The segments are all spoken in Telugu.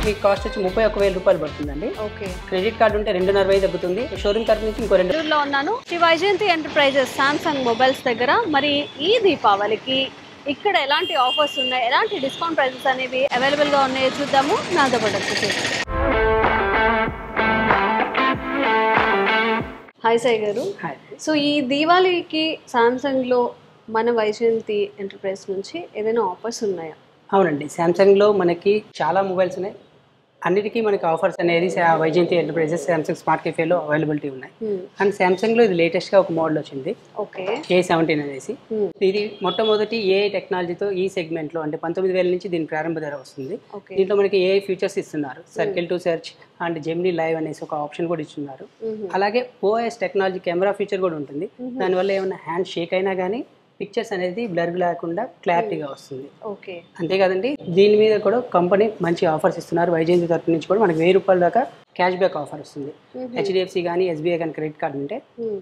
మీకు కాస్ట్ వచ్చి 31,000 రూపాయలు పడుతుందండి. ఓకే. క్రెడిట్ కార్డు ఉంటే 2,60,000 తగ్గుతుంది. షోరూమ్ తరఫు నుంచి ఇంకో 2. లో ఉన్నాను Shri Vyjayanthi enterprises Samsung mobiles దగ్గర. మరి ఈ దీపావళికి ఇక్కడ ఎలాంటి ఆఫర్స్ ఉన్నాయి, ఎలాంటి డిస్కౌంట్ ప్రైజెస్ అనేవి అవైలబుల్ గా ఉన్నాయో చూద్దాము. నాతో పాటు వచ్చేసి హాయ్ సాయి గారు. సో ఈ దీపావళికి సామ్సంగ్ లో మన వైజయంతి ఎంటర్ప్రైజ్ నుంచి ఏదైనా ఆఫర్స్ ఉన్నాయా? అవునండి, శాంసంగ్లో మనకి చాలా మొబైల్స్ ఉన్నాయి. అన్నిటికీ మనకి ఆఫర్స్ అనేది వైజయంతి ఎంటర్ప్రైజెస్ శాంసంగ్ స్మార్ట్ కెఫేలో అవైలబిలిటీ ఉన్నాయి. అండ్ శాంసంగ్లో ఇది లేటెస్ట్గా ఒక మోడల్ వచ్చింది, A17 అనేసి. ఇది మొట్టమొదటి ఏఐ టెక్నాలజీతో ఈ సెగ్మెంట్లో, అంటే 19,000 నుంచి దీని ప్రారంభ ధర వస్తుంది. దీంట్లో మనకి ఏఐ ఫీచర్స్ ఇస్తున్నారు. Circle to search and Gemini live అనేసి ఒక ఆప్షన్ కూడా ఇస్తున్నారు. అలాగే ఓఎస్ టెక్నాలజీ కెమెరా ఫీచర్ కూడా ఉంటుంది. దానివల్ల ఏమైనా హ్యాండ్ షేక్ అయినా కానీ పిక్చర్స్ అనేది బ్లర్ లేకుండా క్లారిటీగా వస్తుంది. ఓకే. అంతేకాదండి, దీని మీద కూడా కంపెనీ మంచి ఆఫర్స్ ఇస్తున్నారు. వైజయంతి తరఫు నుంచి కూడా మనకి 1,000 రూపాయల దాకా క్యాష్ బ్యాక్ ఆఫర్ వస్తుంది. హెచ్డిఎఫ్సి కానీ ఎస్బీఐ కానీ క్రెడిట్ కార్డు ఉంటే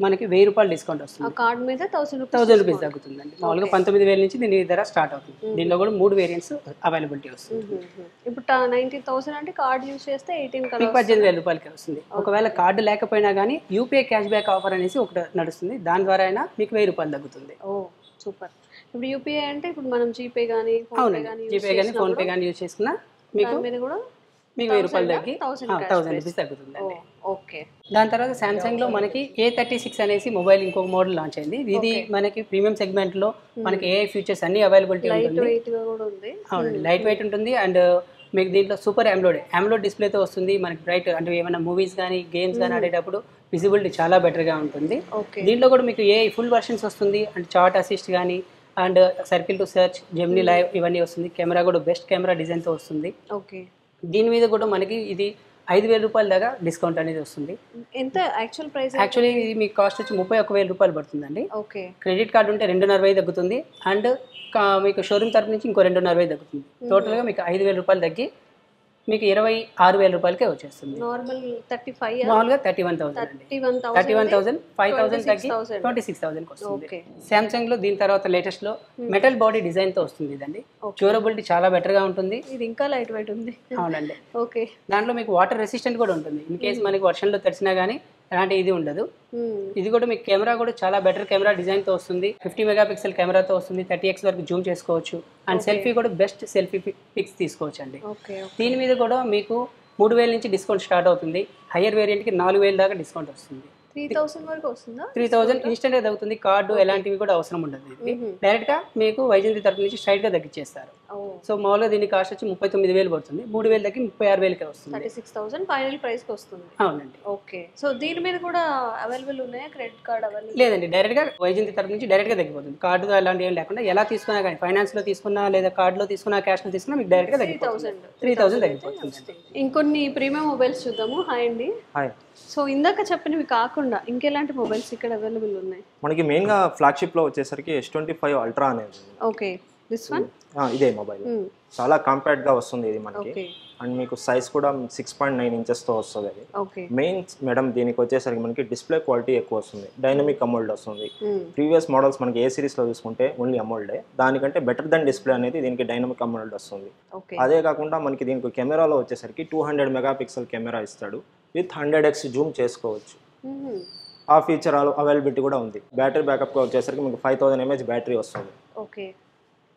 మనకి 1,000 రూపాయలు డిస్కౌంట్ వస్తుంది. కార్డ్ మీద 1,000 రూపీస్ తగ్గుతుందండి. మామూలుగా 19,000 నుంచి దీని ధర స్టార్ట్ అవుతుంది. దీనిలో కూడా 3 వేరియంట్స్ అవైలబిలిటీ వస్తుంది. ఇప్పుడు 19,000 అంటే కార్డ్ యూజ్ చేస్తే 18,000 రూపాయలకి వస్తుంది. ఒకవేళ కార్డు లేకపోయినా కానీ యూపీఐ క్యాష్ బ్యాక్ ఆఫర్ అనేసి ఒకటి నడుస్తుంది. దాని ద్వారా అయినా మీకు 1,000 రూపాయలు తగ్గుతుంది. సూపర్. ఇప్పుడు యూపీఐ అంటే ఇప్పుడు మనం జీపే కానీ జీపే కానీ ఫోన్పే కానీ యూజ్ చేసుకున్నా మీకు కూడా మీకు 1,000 రూపాయలు తగ్గి 1,000 రూపీస్ తగ్గుతుందండి. ఓకే. దాని తర్వాత శాంసంగ్ లో మనకి A36 అనేసి మొబైల్ ఇంకొక మోడల్ లాంచ్ అయింది. ఇది మనకి ప్రీమియం సెగ్మెంట్ లో మనకి ఏఐ ఫీచర్స్ అన్ని అవైలబిలిటీ ఉంటుంది. అవునండి, లైట్ వెయిట్ ఉంటుంది. అండ్ మీకు దీంట్లో సూపర్ AMOLED డిస్ప్లేతో వస్తుంది. మనకి బ్రైట్ అంటే ఏమైనా మూవీస్ కానీ గేమ్స్ కానీ ఆడేటప్పుడు విజిబిలిటీ చాలా బెటర్గా ఉంటుంది. దీంట్లో కూడా మీకు ఏఐ ఫుల్ వర్షన్స్ వస్తుంది. అండ్ చాట్ అసిస్ట్ కానీ and circle to search, Gemini live ఇవన్నీ వస్తుంది. కెమెరా కూడా బెస్ట్ కెమెరా డిజైన్తో వస్తుంది. ఓకే. దీని మీద కూడా మనకి ఇది 5,000 రూపాయల దాకా డిస్కౌంట్ అనేది వస్తుంది. ఎంత యాక్చువల్ ప్రైస్? యాక్చువల్లీ ఇది మీకు కాస్ట్ వచ్చి 31,000 రూపాయలు పడుతుందండి. ఓకే. క్రెడిట్ కార్డు ఉంటే 2,60,000 తగ్గుతుంది. అండ్ మీకు షోరూమ్ తరఫు నుంచి ఇంకో 2,60,000 తగ్గుతుంది. టోటల్గా మీకు 5,000 రూపాయలు తగ్గి మీకు 26,000 రూపాయలకే వచ్చేస్తుంది. నార్మల్ 35 మామూలుగా 31,000 అండి. 31,000 5,000 తగ్గి 26,000కి వస్తుంది. శాంసంగ్ లో దీని తర్వాత లేటెస్ట్ లో మెటల్ బాడీ డిజైన్ తో వస్తుంది. ఇదండి డ్యూరబిలిటీ చాలా బెటర్ గా ఉంటుంది. ఇది ఇంకా లైట్ వెయిట్ ఉంది. అవునండి. ఓకే. దాంట్లో మీకు వాటర్ రెసిస్టెంట్ కూడా ఉంటుంది. ఇన్ కేస్ మనకి వర్షంలో తడిసినా కానీ ఎలాంటి ఇది ఉండదు. ఇది కూడా మీకు కెమెరా కూడా చాలా బెటర్ కెమెరా డిజైన్ తో వస్తుంది. 50 మెగాపిక్సెల్ కెమెరాతో వస్తుంది. 30x వరకు జూమ్ చేసుకోవచ్చు. అండ్ సెల్ఫీ కూడా బెస్ట్ సెల్ఫీ పిక్స్ తీసుకోవచ్చు అండి. దీని మీద కూడా మీకు 3,000 నుంచి డిస్కౌంట్ స్టార్ట్ అవుతుంది. హయ్యర్ వేరియంట్ కి 4,000 దాకా డిస్కౌంట్ వస్తుంది. 3,000 వరకు వస్తుందా? 3,000 ఇన్స్టెంట్ గా తగ్గుతుంది. కార్డు ఎలాంటివి కూడా అవసరం ఉండదు. డైరెక్ట్ గా మీకు వైజయంతి తరఫు నుంచి స్ట్రైట్ గా తగ్గించేస్తారు. సో మామూలుగా దీని కాస్ట్ వచ్చి 39,000 పడుతుంది. 3,000 తగ్గి 36,000కి వస్తుంది. 36,000 ఫైనల్ ప్రైస్ కి వస్తుంది. అవునండి. ఓకే. సో దీని మీద కూడా అవైలబుల్ ఉన్నాయా? క్రెడిట్ కార్డ్ అవైలబుల్ లేదండి, డైరెక్ట్ గా వైజయంతి తరఫు నుంచి డైరెక్ట్ గా తగ్గిపోతుంది. కార్డు అలాంటివి ఏం లేకుండా ఎలా తీసుకున్నా కానీ ఫైనాన్స్ లో తీసుకున్నా లేదా కార్డు లో తీసుకున్నా క్యాష్ లో తీసుకున్నా మీకు డైరెక్ట్ గా తగ్గిపోతుంది. 3,000 తగ్గిపోతుంది. ఇంకొన్ని ప్రీమియం మొబైల్స్ చూద్దాము. హాయ్ అండి. హాయ్. సో ఇందాక చెప్పినవి కాకుండా ఇంకెలాంటి మొబైల్స్ ఇక్కడ అవైలబుల్ ఉన్నాయి? మనకి మెయిన్ గా ఫ్లాగ్షిప్ లో వచ్చేసరికి S25 అల్ట్రా అనేది. ఓకే. దిస్ వన్ ఇదే మొబైల్ చాలా కాంపాక్ట్ గా వస్తుంది. ఇది మనకి అండ్ మీకు సైజ్ కూడా 6.9 ఇంచెస్ తో వస్తుంది. అది మెయిన్ మేడం దీనికి వచ్చేసరికి మనకి డిస్ప్లే క్వాలిటీ ఎక్కువ వస్తుంది. డైనమిక్ AMOLED వస్తుంది. ప్రీవియస్ మోడల్స్ మనకి ఏ సిరీస్ లో చూసుకుంటే ఓన్లీ AMOLED, దానికంటే బెటర్ దెన్ డిస్ప్లే అనేది దీనికి డైనమిక్ AMOLED వస్తుంది. అదే కాకుండా మనకి దీనికి కెమెరాలో వచ్చేసరికి 200 మెగాపిక్సెల్ కెమెరా ఇస్తాడు. విత్ 100x జూమ్ చేసుకోవచ్చు. ఆ ఫీచర్ అవైలబిలిటీ కూడా ఉంది. బ్యాటరీ బ్యాకప్ వచ్చేసరికి మీకు 5,000 mAh బ్యాటరీ వస్తుంది. ఓకే.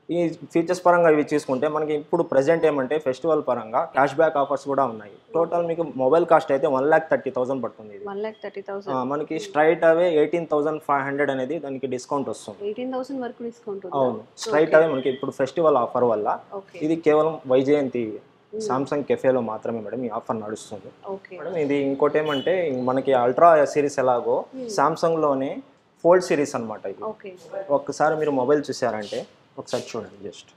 ఈ ఫీచర్స్ పరంగా ఇవి చూసుకుంటే మనకి ఇప్పుడు ప్రెజెంట్ ఏమంటే ఫెస్టివల్ పరంగా క్యాష్ బ్యాక్ ఆఫర్స్ కూడా ఉన్నాయి. టోటల్ మీకు మొబైల్ కాస్ట్ అయితే 1,30,000 పడుతుంది. 1,30,000 మనకి స్ట్రైట్ అవే 18,500 అనేది దానికి డిస్కౌంట్ వస్తుంది. 18,000 వరకు డిస్కౌంట్. అవును, స్ట్రైట్ అవే మనకి ఇప్పుడు ఫెస్టివల్ ఆఫర్ వల్ల ఇది కేవలం వైజయంతి సామ్సంగ్ కెఫేలో మాత్రమే మేడం ఈ ఆఫర్ నడుస్తుంది. మేడం ఇది ఇంకోటి ఏమంటే మనకి అల్ట్రా సిరీస్ ఎలాగో సామ్సంగ్ లోనే ఫోల్డ్ సిరీస్ అనమాట. ఇది ఒక్కసారి మీరు మొబైల్ చూసారంటే ఒకసారి చూడండి. జస్ట్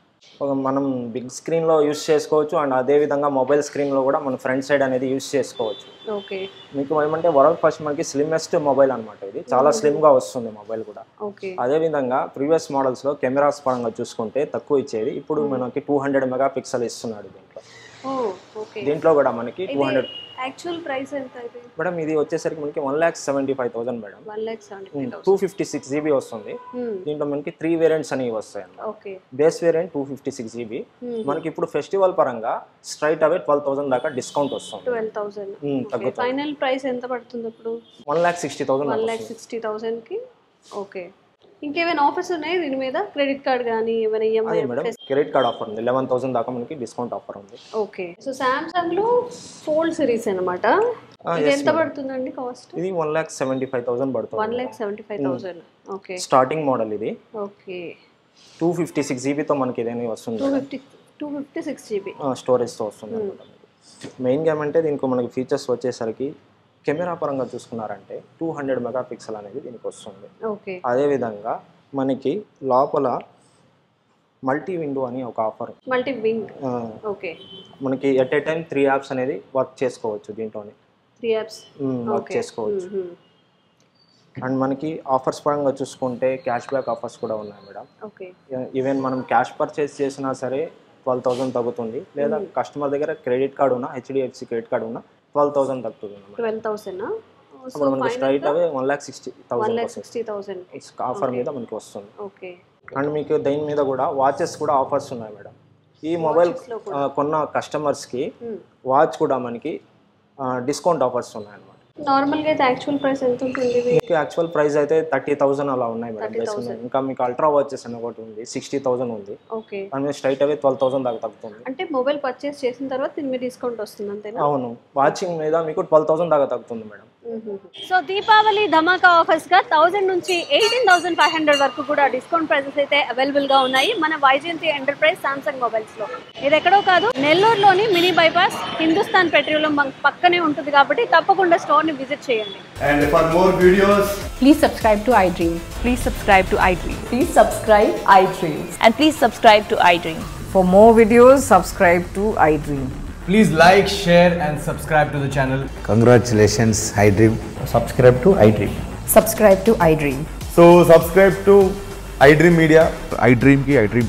మనం బిగ్ స్క్రీన్లో యూస్ చేసుకోవచ్చు. అండ్ అదేవిధంగా మొబైల్ స్క్రీన్లో కూడా మన ఫ్రంట్ సైడ్ అనేది యూస్ చేసుకోవచ్చు. మీకు ఏమంటే వరల్డ్ ఫస్ట్ మనకి స్లిమ్మెస్ట్ మొబైల్ అనమాట. ఇది చాలా స్లిమ్గా వస్తుంది మొబైల్ కూడా. అదేవిధంగా ప్రీవియస్ మోడల్స్లో కెమెరాస్ పరంగా చూసుకుంటే తక్కువ ఇచ్చేది. ఇప్పుడు మనకి 200 మెగాపిక్సెల్ ఇస్తున్నాడు దీంట్లో. దీంట్లో కూడా మనకి 200 యాక్చువల్ ప్రైస్ ఎంత అయితే? మేడం ఇది వచ్చేసరికి మనకి 1,75,000 మేడం. 1,75,000. 256 GB వస్తుంది. దీంట్లో మనకి 3 వేరియంట్స్ అనేవి వస్తాయి అన్నమాట. ఓకే. Base variant 256 GB. మనకి ఇప్పుడు ఫెస్టివల్ పరంగా స్ట్రైట్ అవే 12,000 దాకా డిస్కౌంట్ వస్తుంది. 12,000. ఫైనల్ ప్రైస్ ఎంత పడుతుంది ఇప్పుడు? 1,60,000. 1,60,000 కి. ఓకే. ఇంకేమైనా ఆఫర్స్ ఉన్నాయి దీని మీద? క్రెడిట్ కార్డ్ కానీ ఏమైనా EMI? Madam credit card offer ఉంది. 11,000 దాకా మనకి డిస్కౌంట్ ఆఫర్ ఉంది. ఓకే. సో సామ్సంగ్ లో ఫోల్డ్ సిరీస్ అన్నమాట. ఇది ఎంత పడుతుందండి కాస్ట్? ఇది 1,75,000 పడుతుంది. 1,75,000. ఓకే. స్టార్టింగ్ మోడల్ ఇది. ఓకే. 256 GB తో మనకి ఇదేనే వస్తుంది. 256 GB స్టోరేజ్ తో వస్తుంది అన్నమాట. మెయిన్ గా అంటే దీనికి మనకి ఫీచర్స్ వచ్చేసరికి కెమెరా పరంగా చూసుకున్నారంటే 200 మెగాపిక్సెల్ అనేది దీనికి వస్తుంది. ఓకే. అదే విధంగా మనకి లోపల మల్టీ విండో అని ఒక ఆఫర్. Multi wing. ఓకే. మనకి ఎట్ ఏ టైం 3 యాప్స్ అనేది వర్క్ చేసుకోవచ్చు దీంట్లోనే. 3 యాప్స్ వర్క్ చేసుకోవచ్చు. అండ్ మనకి ఆఫర్స్ పరంగా చూసుకుంటే క్యాష్ బ్యాక్ ఆఫర్స్ కూడా ఉన్నాయి మేడం. ఓకే. ఈవెన్ మనం క్యాష్ పర్చేస్ చేసినా సరే 12,000 తగ్గుతుంది. లేదా కస్టమర్ దగ్గర క్రెడిట్ కార్డు ఉన్నా, HDFC క్రెడిట్ కార్డు ఉన్నా 12,000 తగ్గుతుంది. 12,000. అప్పుడు మనకి స్ట్రైట్ అవే 1,60,000 ఆఫర్ మీద మనకి వస్తుంది. ఓకే. అండ్ మీకు దీని మీద కూడా వాచెస్ కూడా ఆఫర్స్ ఉన్నాయి మేడం. ఈ మొబైల్ కొన్న కస్టమర్స్కి వాచ్ కూడా మనకి డిస్కౌంట్ ఆఫర్స్ ఉన్నాయి అన్నమాట. నార్మల్ గా అయితే యాక్చువల్ ప్రైస్ ఎంత ఉంటుంది? మీకు యాక్చువల్ ప్రైస్ అయితే 30,000 అలా ఉన్నాయి మేడం. ఇంకా మీకు అల్ట్రా వాచెస్ అని ఒకటి ఉంది, 60,000 ఉంది. ఓకే. దాని మీద స్ట్రైట్ అవే 12,000 దాకా తగ్గుతుంది. అంటే మొబైల్ పర్చేస్ చేసిన తర్వాత దీని మీద డిస్కౌంట్ వస్తుంది అంతేనా? అవును, వాచింగ్ మీద మీకు 12,000 దాకా తగ్గుతుంది మేడం. సో దీపావళి ధమాకా ఆఫర్స్ గా 1000 నుంచి 18,500 వరకు కూడా డిస్కౌంట్ ప్రైసెస్ అయితే అవైలబుల్ గా ఉన్నాయి మన వైజయంతి ఎంటర్ప్రైజ్ సామ్సంగ్ మొబైల్స్ లో. ఇది ఎక్కడో కాదు, నెల్లూరులోని mini bypass Hindustan petroleum bunk పక్కనే ఉంటుంది కాబట్టి తప్పకుండా స్టోర్ ని విజిట్ చేయండి. And for more videos, please subscribe to iDream. Please subscribe to iDream. Please subscribe iDream. And please subscribe to iDream. For more videos, subscribe to iDream. please like, share and subscribe to the channel. Congratulations, iDream. Subscribe to iDream. Subscribe to iDream. So subscribe to iDream Media. iDream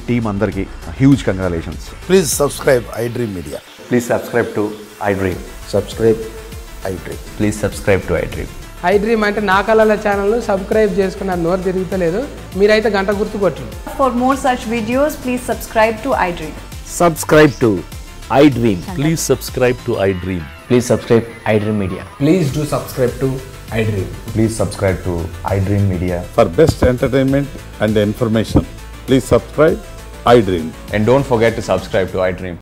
team andarki huge congratulations. Please subscribe iDream Media. Please subscribe to iDream. Subscribe iDream. Please subscribe to iDream. iDream అంటే నా కళల ఛానల్ను సబ్స్క్రైబ్ చేసుకున్న నోరు తిరుగుతలేదు, మీరైతే గంట గుర్తు కొట్టండి. For more such videos, please subscribe to iDream. Subscribe to iDream. Please subscribe to iDream. Please subscribe iDream Media. Please do subscribe to iDream. Please subscribe to iDream Media. For best entertainment and information, please subscribe iDream. And don't forget to subscribe to iDream.